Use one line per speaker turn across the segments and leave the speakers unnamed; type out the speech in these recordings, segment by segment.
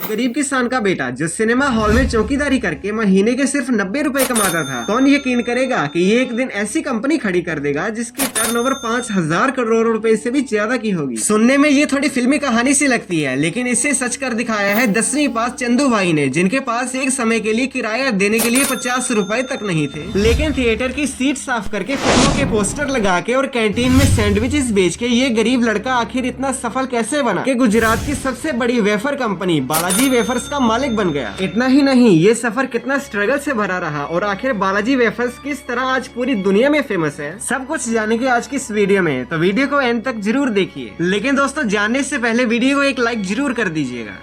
गरीब किसान का बेटा जो सिनेमा हॉल में चौकीदारी करके महीने के सिर्फ 90 रुपए कमाता था, कौन यकीन करेगा कि ये एक दिन ऐसी कंपनी खड़ी कर देगा जिसकी टर्नओवर 5000 करोड़ रुपए से भी ज्यादा की होगी। सुनने में ये थोड़ी फिल्मी कहानी सी लगती है, लेकिन इसे सच कर दिखाया है 10वीं पास चंदू भाई ने, जिनके पास एक समय के लिए किराया देने के लिए 50 रुपए तक नहीं थे, लेकिन थिएटर की सीट साफ करके फिल्मों के पोस्टर लगा के और कैंटीन में सैंडविचेस बेच के ये गरीब लड़का आखिर इतना सफल कैसे बना कि गुजरात की सबसे बड़ी वेफर कंपनी बालाजी वेफर्स का मालिक बन गया। इतना ही नहीं, ये सफर कितना स्ट्रगल से भरा रहा और आखिर बालाजी वेफर्स किस तरह आज पूरी दुनिया में फेमस है, सब कुछ जानेंगे आज की इस वीडियो में। तो वीडियो को एंड तक जरूर देखिए, लेकिन दोस्तों जानने से पहले वीडियो को एक लाइक जरूर कर दीजिएगा।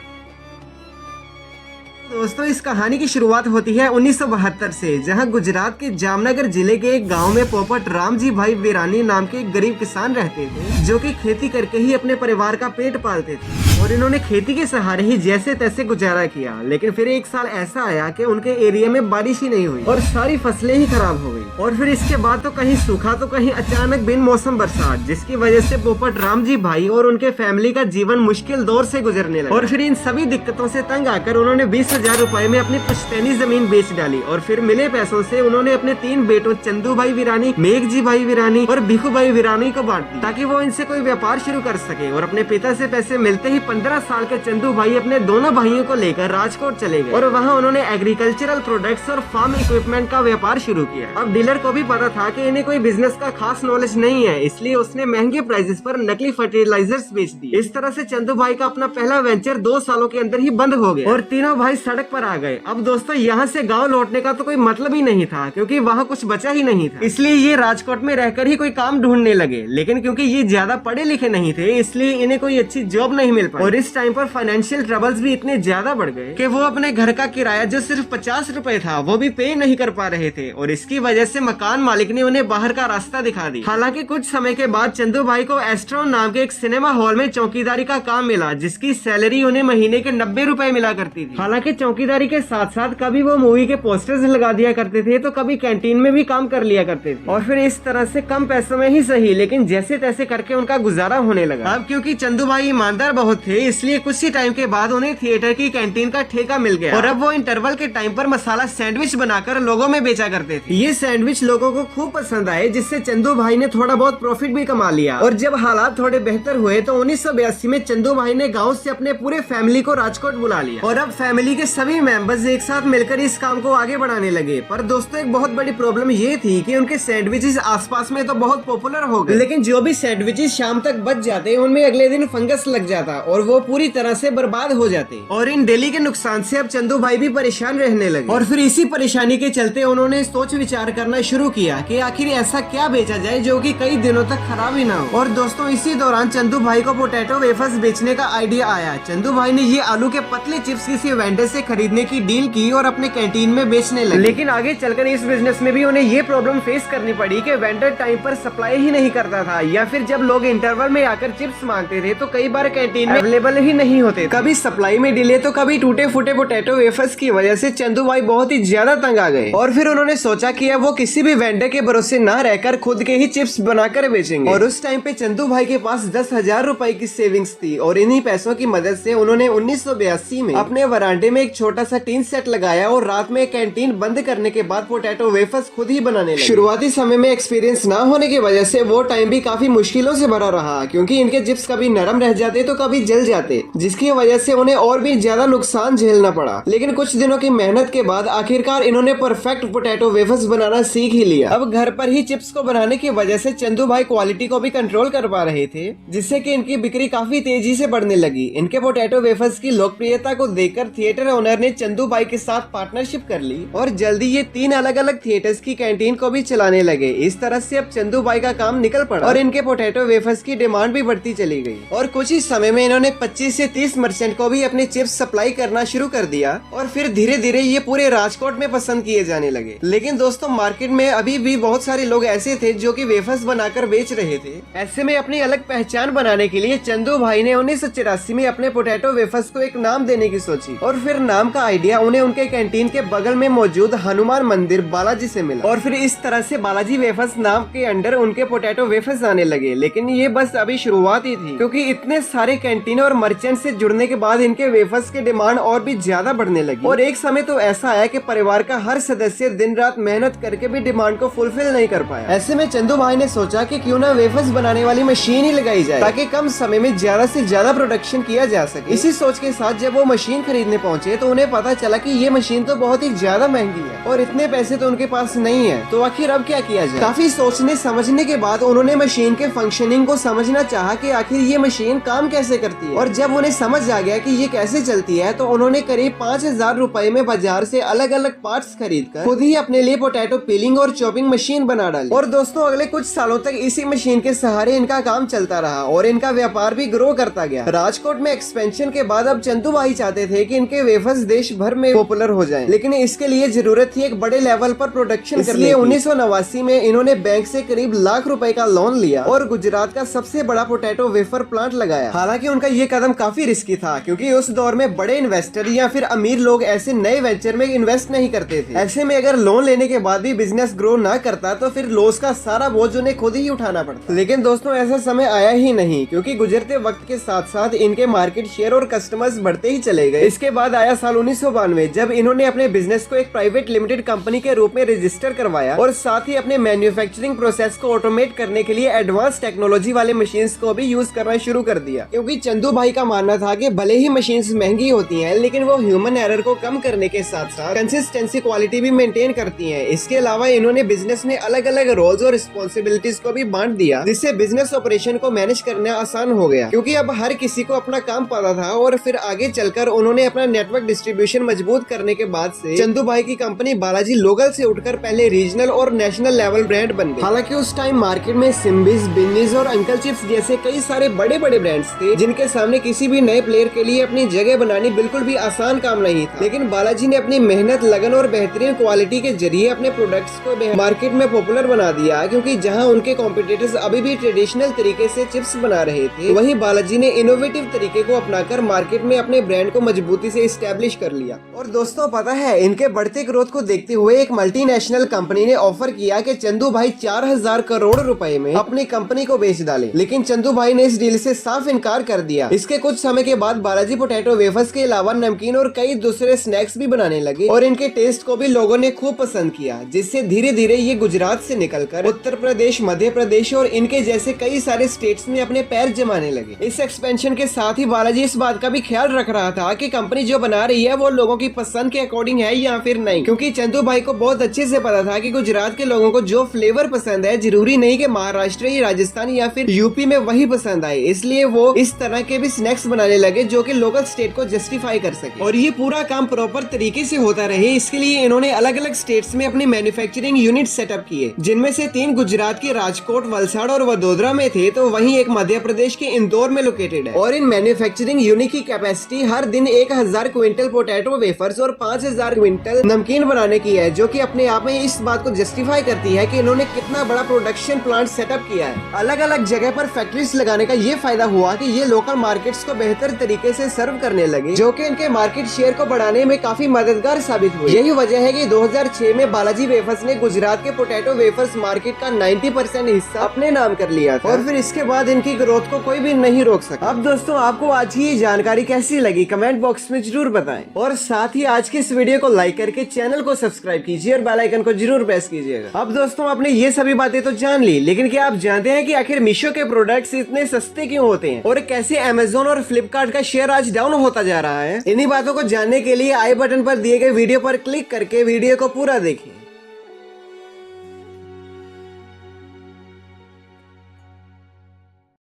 दोस्तों इस कहानी की शुरुआत होती है 1972 से, जहां गुजरात के जामनगर जिले के एक गांव में पोपट रामजी भाई वीरानी नाम के एक गरीब किसान रहते थे, जो कि खेती करके ही अपने परिवार का पेट पालते थे और इन्होंने खेती के सहारे ही जैसे तैसे गुजारा किया। लेकिन फिर एक साल ऐसा आया कि उनके एरिया में बारिश ही नहीं हुई और सारी फसलें ही खराब हो गई, और फिर इसके बाद तो कहीं सूखा तो कहीं अचानक बिन मौसम बरसात, जिसकी वजह से पोपट रामजी भाई और उनके फैमिली का जीवन मुश्किल दौर से गुजरने लगा। और फिर इन सभी दिक्कतों से तंग आकर उन्होंने 20,000 रुपए में अपनी पुश्तैनी जमीन बेच डाली और फिर मिले पैसों से उन्होंने अपने 3 बेटों चंदू भाई वीरानी, मेघजी भाई वीरानी और भिखू भाई वीरानी को बांट दी, ताकि वो इनसे कोई व्यापार शुरू कर सके। और अपने पिता से पैसे मिलते ही 15 साल के चंदू भाई अपने दोनों भाइयों को लेकर राजकोट चले गए और वहाँ उन्होंने एग्रीकल्चरल प्रोडक्ट्स और फार्म इक्विपमेंट का व्यापार शुरू किया। अब डीलर को भी पता था कि इन्हें कोई बिजनेस का खास नॉलेज नहीं है, इसलिए उसने महंगे प्राइसेस पर नकली फर्टिलाइजर्स बेच दिए। इस तरह से चंदू भाई का अपना पहला वेंचर 2 सालों के अंदर ही बंद हो गया और तीनों भाई सड़क पर आ गए। अब दोस्तों यहाँ से गाँव लौटने का तो कोई मतलब ही नहीं था, क्योंकि वहाँ कुछ बचा ही नहीं था, इसलिए ये राजकोट में रहकर ही कोई काम ढूंढने लगे। लेकिन क्योंकि ये ज्यादा पढ़े लिखे नहीं थे, इसलिए इन्हें कोई अच्छी जॉब नहीं मिल पाई और इस टाइम पर फाइनेंशियल ट्रबल्स भी इतने ज्यादा बढ़ गए कि वो अपने घर का किराया जो सिर्फ 50 रुपए था वो भी पे नहीं कर पा रहे थे, और इसकी वजह से मकान मालिक ने उन्हें बाहर का रास्ता दिखा दिया। हालांकि कुछ समय के बाद चंदू भाई को एस्ट्रॉन नाम के एक सिनेमा हॉल में चौकीदारी का काम मिला, जिसकी सैलरी उन्हें महीने के 90 रुपए मिला करती थी। हालांकि चौकीदारी के साथ साथ कभी वो मूवी के पोस्टर्स लगा दिया करते थे, तो कभी कैंटीन में भी काम कर लिया करते थे, और फिर इस तरह से कम पैसों में ही सही लेकिन जैसे तैसे करके उनका गुजारा होने लगा। अब क्योंकि चंदू भाई ईमानदार बहुत थे, इसलिए कुछ ही टाइम के बाद उन्हें थिएटर की कैंटीन का ठेका मिल गया और अब वो इंटरवल के टाइम पर मसाला सैंडविच बनाकर लोगों में बेचा करते थे। ये सैंडविच लोगों को खूब पसंद आए, जिससे चंदू भाई ने थोड़ा बहुत प्रॉफिट भी कमा लिया। और जब हालात थोड़े बेहतर हुए तो 1982 में चंदू भाई ने गाँव से अपने पूरे फैमिली को राजकोट बुला लिया और अब फैमिली के सभी मेंबर्स एक साथ मिलकर इस काम को आगे बढ़ाने लगे। पर दोस्तों एक बहुत बड़ी प्रॉब्लम ये थी कि उनके सैंडविचेस आसपास में तो बहुत पॉपुलर हो गए, लेकिन जो भी सैंडविचेस शाम तक बच जाते उनमें अगले दिन फंगस लग जाता और वो पूरी तरह से बर्बाद हो जाते। और इन डेली के नुकसान से अब चंदू भाई भी परेशान रहने लगे और फिर इसी परेशानी के चलते उन्होंने सोच विचार करना शुरू किया कि आखिर ऐसा क्या बेचा जाए जो कि कई दिनों तक खराब ही ना हो। और दोस्तों इसी दौरान चंदू भाई को पोटैटो वेफर्स बेचने का आइडिया आया। चंदू भाई ने ये आलू के पतले चिप्स किसी वेंडर से खरीदने की डील की और अपने कैंटीन में बेचने लगे। लेकिन आगे चलकर इस बिजनेस में भी उन्हें ये प्रॉब्लम फेस करनी पड़ी कि वेंडर टाइम पर सप्लाई ही नहीं करता था, या फिर जब लोग इंटरवल में आकर चिप्स मांगते थे तो कई बार कैंटीन में अवेलेबल ही नहीं होते। कभी सप्लाई में डिले तो कभी टूटे फूटे पोटैटो वेफर्स की वजह से चंदू भाई बहुत ही ज्यादा तंग आ गए और फिर उन्होंने सोचा कि अब वो किसी भी वेंडर के भरोसे न रहकर खुद के ही चिप्स बनाकर बेचेंगे। और उस टाइम पे चंदू भाई के पास 10,000 रुपए की सेविंग्स थी और इन्हीं पैसों की मदद से उन्होंने 1982 में अपने वरांडे में एक छोटा सा टीन सेट लगाया और रात में कैंटीन बंद करने के बाद पोटैटो वेफर्स खुद ही बनाने लगे। शुरुआती समय में एक्सपीरियंस ना होने की वजह से वो टाइम भी काफी मुश्किलों से भरा रहा, क्योंकि इनके चिप्स कभी नरम रह जाते तो कभी जल जाते, जिसकी वजह से उन्हें और भी ज्यादा नुकसान झेलना पड़ा। लेकिन कुछ दिनों की मेहनत के बाद आखिरकार इन्होंने परफेक्ट पोटैटो वेफर्स बनाना सीख ही लिया। अब घर पर ही चिप्स को बनाने की वजह से चंदू भाई क्वालिटी को भी कंट्रोल कर पा रहे थे, जिससे कि इनकी बिक्री काफी तेजी से बढ़ने लगी। इनके पोटैटो वेफर्स की लोकप्रियता को देखकर थिएटर ओनर ने चंदू भाई के साथ पार्टनरशिप कर ली और जल्दी ये 3 अलग अलग थिएटर्स की कैंटीन को भी चलाने लगे। इस तरह से अब चंदू भाई का काम निकल पड़ा और इनके पोटैटो वेफर्स की डिमांड भी बढ़ती चली गई और कुछ ही समय में इन्होंने 25 से 30 मर्चेंट को भी अपने चिप्स सप्लाई करना शुरू कर दिया और फिर धीरे धीरे ये पूरे राजकोट में पसंद किए जाने लगे। लेकिन दोस्तों मार्केट में अभी भी बहुत सारे लोग ऐसे थे जो कि वेफर्स बनाकर बेच रहे थे। ऐसे में अपनी अलग पहचान बनाने के लिए चंदू भाई ने 1984 में अपने पोटैटो वेफर्स को एक नाम देने की सोची और फिर नाम का आइडिया उन्हें उनके कैंटीन के बगल में मौजूद हनुमान मंदिर बालाजी से मिला और फिर इस तरह से बालाजी वेफर्स नाम के अंडर उनके पोटैटो वेफर्स आने लगे। लेकिन ये बस अभी शुरुआत ही थी, क्योंकि इतने सारे कैंटीन मशीन और मर्चेंट से जुड़ने के बाद इनके वेफर्स की डिमांड और भी ज्यादा बढ़ने लगी और एक समय तो ऐसा आया कि परिवार का हर सदस्य दिन रात मेहनत करके भी डिमांड को फुलफिल नहीं कर पाया। ऐसे में चंदू भाई ने सोचा कि क्यों ना वेफर्स बनाने वाली मशीन ही लगाई जाए ताकि कम समय में ज्यादा से ज्यादा प्रोडक्शन किया जा सके। इसी सोच के साथ जब वो मशीन खरीदने पहुंचे तो उन्हें पता चला कि ये मशीन तो बहुत ही ज्यादा महंगी है और इतने पैसे तो उनके पास नहीं है, तो आखिर अब क्या किया जाए। काफी सोचने समझने के बाद उन्होंने मशीन के फंक्शनिंग को समझना चाहा कि आखिर ये मशीन काम कैसे करती है और जब उन्हें समझ आ गया कि ये कैसे चलती है तो उन्होंने करीब 5,000 रुपए में बाजार से अलग अलग पार्ट्स खरीद कर खुद ही अपने लिए पोटैटो पीलिंग और चॉपिंग मशीन बना डाली। और दोस्तों अगले कुछ सालों तक इसी मशीन के सहारे इनका काम चलता रहा और इनका व्यापार भी ग्रो करता गया। राजकोट में एक्सपेंशन के बाद अब चंदू भाई चाहते थे कि इनके वेफर्स देश भर में पॉपुलर हो जाएं, लेकिन इसके लिए जरूरत थी एक बड़े लेवल पर प्रोडक्शन करने की। 1989 में इन्होंने बैंक से करीब लाख रुपए का लोन लिया और गुजरात का सबसे बड़ा पोटैटो वेफर प्लांट लगाया। हालांकि उनका ये कदम काफी रिस्की था क्योंकि उस दौर में बड़े इन्वेस्टर या फिर अमीर लोग ऐसे नए वेंचर में इन्वेस्ट नहीं करते थे। ऐसे में अगर लोन लेने के बाद भी बिजनेस ग्रो ना करता तो फिर लॉस का सारा बोझ उन्हें खुद ही उठाना पड़ता। लेकिन दोस्तों ऐसा समय आया ही नहीं क्योंकि गुजरते वक्त के साथ साथ इनके मार्केट शेयर और कस्टमर्स बढ़ते ही चले गए। इसके बाद आया साल 1992 जब इन्होंने अपने बिजनेस को एक प्राइवेट लिमिटेड कंपनी के रूप में रजिस्टर करवाया और साथ ही अपने मैन्युफैक्चरिंग प्रोसेस को ऑटोमेट करने के लिए एडवांस टेक्नोलॉजी वाले मशीन को भी यूज करना शुरू कर दिया। क्योंकि चंदू भाई का मानना था कि भले ही मशीन महंगी होती है लेकिन वो ह्यूमन एरर को कम करने के साथ साथ कंसिस्टेंसी क्वालिटी भी मेंटेन करती है। इसके अलावा इन्होंने बिजनेस में अलग अलग रोल्स और रिस्पॉन्सिबिलिटीज को भी बांट दिया जिससे बिजनेस ऑपरेशन को मैनेज करना आसान हो गया क्योंकि अब हर किसी को अपना काम पता था। और फिर आगे चलकर उन्होंने अपना नेटवर्क डिस्ट्रीब्यूशन मजबूत करने के बाद से चंदू भाई की कंपनी बालाजी लोकल से उठकर पहले रीजनल और नेशनल लेवल ब्रांड बन गई। हालांकि उस टाइम मार्केट में सिम्बिस, बिन्नीज और अंकल चिप्स जैसे कई सारे बड़े बड़े ब्रांड्स थे जिनके सामने किसी भी नए प्लेयर के लिए अपनी जगह बनानी बिल्कुल भी आसान काम नहीं था। लेकिन बालाजी ने अपनी मेहनत, लगन और बेहतरीन क्वालिटी के जरिए अपने प्रोडक्ट्स को मार्केट में पॉपुलर बना दिया क्योंकि जहां उनके कॉम्पिटिटर्स अभी भी ट्रेडिशनल तरीके से चिप्स बना रहे थे वहीं बालाजी ने इनोवेटिव तरीके को अपनाकर मार्केट में अपने ब्रांड को मजबूती से इस्टेब्लिश कर लिया। और दोस्तों पता है इनके बढ़ते ग्रोथ को देखते हुए एक मल्टीनेशनल कंपनी ने ऑफर किया कि चंदू भाई 4,000 करोड़ रुपए में अपनी कंपनी को बेच डाले, लेकिन चंदू भाई ने इस डील से साफ इनकार कर दिया। इसके कुछ समय के बाद बालाजी पोटैटो वेफर्स के अलावा नमकीन और कई दूसरे स्नैक्स भी बनाने लगे और इनके टेस्ट को भी लोगों ने खूब पसंद किया जिससे धीरे धीरे ये गुजरात से निकलकर उत्तर प्रदेश, मध्य प्रदेश और इनके जैसे कई सारे स्टेट्स में अपने पैर जमाने लगे। इस एक्सपेंशन के साथ ही बालाजी इस बात का भी ख्याल रख रहा था कि कंपनी जो बना रही है वो लोगों की पसंद के अकॉर्डिंग है या फिर नहीं, क्योंकि चंदू भाई को बहुत अच्छे से पता था कि गुजरात के लोगों को जो फ्लेवर पसंद है जरूरी नहीं कि महाराष्ट्र या राजस्थान या फिर यूपी में वही पसंद आए। इसलिए वो इस तरह के भी स्नैक्स बनाने लगे जो कि लोकल स्टेट को जस्टिफाई कर सके और ये पूरा काम प्रॉपर तरीके से होता रहे। इसके लिए इन्होंने अलग अलग स्टेट्स में अपनी मैन्युफैक्चरिंग यूनिट सेटअप किए जिनमें से 3 गुजरात के राजकोट, वलसाड़ और वडोदरा में थे तो वहीं एक मध्य प्रदेश के इंदौर में लोकेटेड है। और इन मैन्युफैक्चरिंग यूनिट की कैपेसिटी हर दिन 1,000 क्विंटल पोटैटो वेफर्स और 5,000 क्विंटल नमकीन बनाने की है, जो कि अपने आप में इस बात को जस्टिफाई करती है कि इन्होंने कितना बड़ा प्रोडक्शन प्लांट सेटअप किया है। अलग अलग जगह पर फैक्ट्रीज लगाने का ये फायदा हुआ कि ये लोकल मार्केट्स को बेहतर तरीके से सर्व करने लगे, जो कि इनके मार्केट शेयर को बढ़ाने में काफी मददगार साबित हुई। यही वजह है कि 2006 में बालाजी वेफर्स ने गुजरात के पोटैटो वेफर्स मार्केट का 90% हिस्सा अपने नाम कर लिया था और फिर इसके बाद इनकी ग्रोथ को कोई भी नहीं रोक सका। अब दोस्तों आपको आज की ये जानकारी कैसी लगी कमेंट बॉक्स में जरूर बताएं और साथ ही आज के इस वीडियो को लाइक करके चैनल को सब्सक्राइब कीजिए और बेल आइकन को जरूर प्रेस कीजिएगा। अब दोस्तों आपने ये सभी बातें तो जान ली, लेकिन क्या आप जानते हैं कि आखिर मीशो के प्रोडक्ट्स इतने सस्ते क्यों होते हैं और कैसे अमेज़न और फ्लिपकार्ट का शेयर आज डाउन होता जा रहा है? इन्हीं बातों को जानने के लिए आई बटन पर दिए गए वीडियो पर क्लिक करके वीडियो को पूरा देखिए।